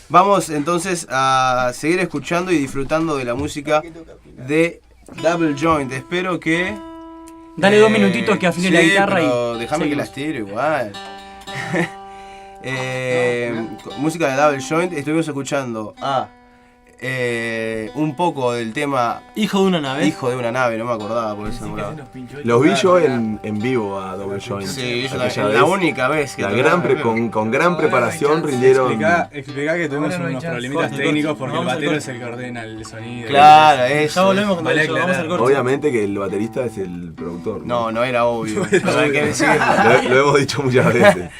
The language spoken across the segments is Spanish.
Vamos entonces a seguir escuchando y disfrutando de la música de Double Joint. Espero que... Dale 2 minutitos que afine la guitarra pero y... déjame que las tiro igual. Música de Double Joint. Estuvimos escuchando un poco del tema Hijo de una nave. Hijo de una nave, no me acordaba por eso. Los vi yo en vivo a Double Joint. Sí, yo aquella la vez. única vez que con gran preparación rindieron. Explicá que tuvimos unos problemitas técnicos porque el batero es el que ordena el sonido. Claro, eso. Ya volvemos con Vale, eso, vamos al corte. Obviamente que el baterista es el productor. No era obvio. Pero hay que decirlo. Lo hemos dicho muchas veces.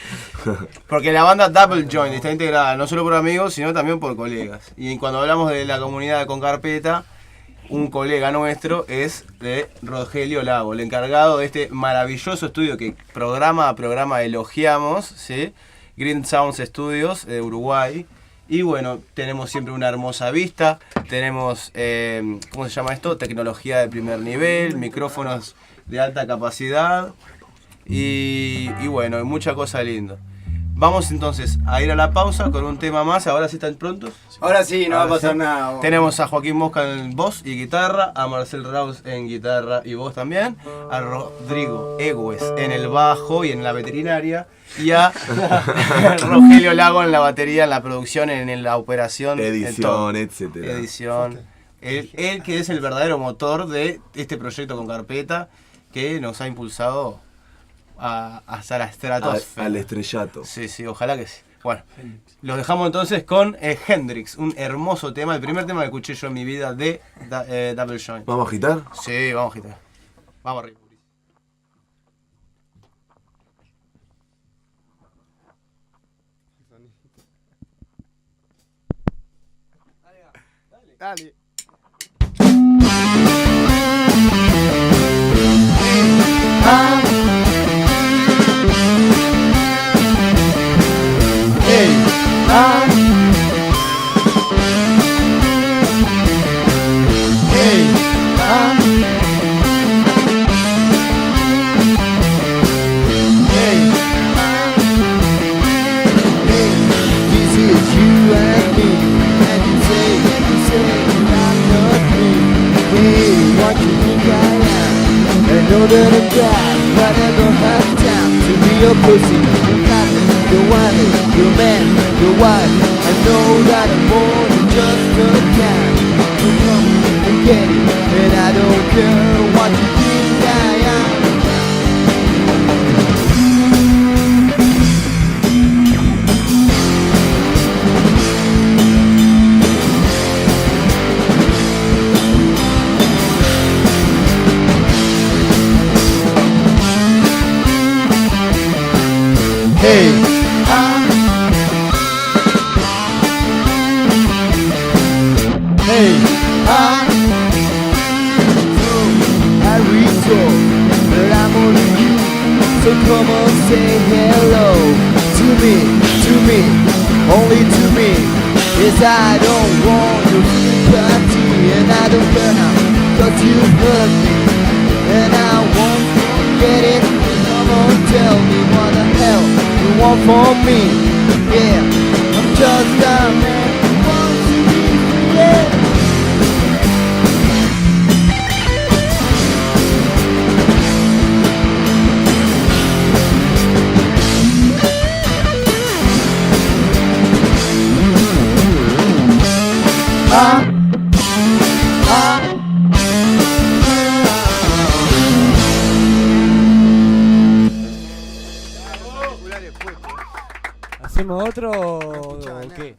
Porque la banda Double Joint está integrada no solo por amigos, sino también por colegas. Y cuando hablamos de la comunidad con carpeta, un colega nuestro es de Rogelio Lago, el encargado de este maravilloso estudio que programa a programa elogiamos, ¿sí? Green Sounds Studios de Uruguay. Y bueno, tenemos siempre una hermosa vista, tenemos, ¿cómo se llama esto? Tecnología de primer nivel, micrófonos de alta capacidad y bueno, mucha cosa linda. Vamos entonces a ir a la pausa con un tema más. Ahora sí están prontos. Ahora sí, no va a pasar sí. nada. Tenemos a Joaquín Mosca en voz y guitarra, a Marcel Raus en guitarra y voz también, a Rodrigo Egues en el bajo y en la veterinaria, y a Rogelio Lago en la batería, en la producción, en la operación, Edición, etcétera. Edición. Él que es el verdadero motor de este proyecto con carpeta que nos ha impulsado hasta la estratosfera. Al estrellato. Sí, ojalá que sí. Bueno, los dejamos entonces con Hendrix, un hermoso tema, el primer tema que escuché yo en mi vida de Double Joint. ¿Vamos a agitar? Sí, vamos a agitar. Vamos arriba. Dale. Know that I'm bad, but I don't have time to be your pussy. You're nothing, you're whining, you're man, you're wife. I know that I'm more than just a cat. So come and get it, and I don't care what you think I am. Hey, I read but I'm only you. So come on, say hello to me, only to me. Yes, I don't want your sympathy, and I don't care now, 'cause you hurt me, and I won't forget it. Come on, tell me what the hell you want from me. Yeah, I'm just a man who wants to be free. ¿Hacemos otro o qué?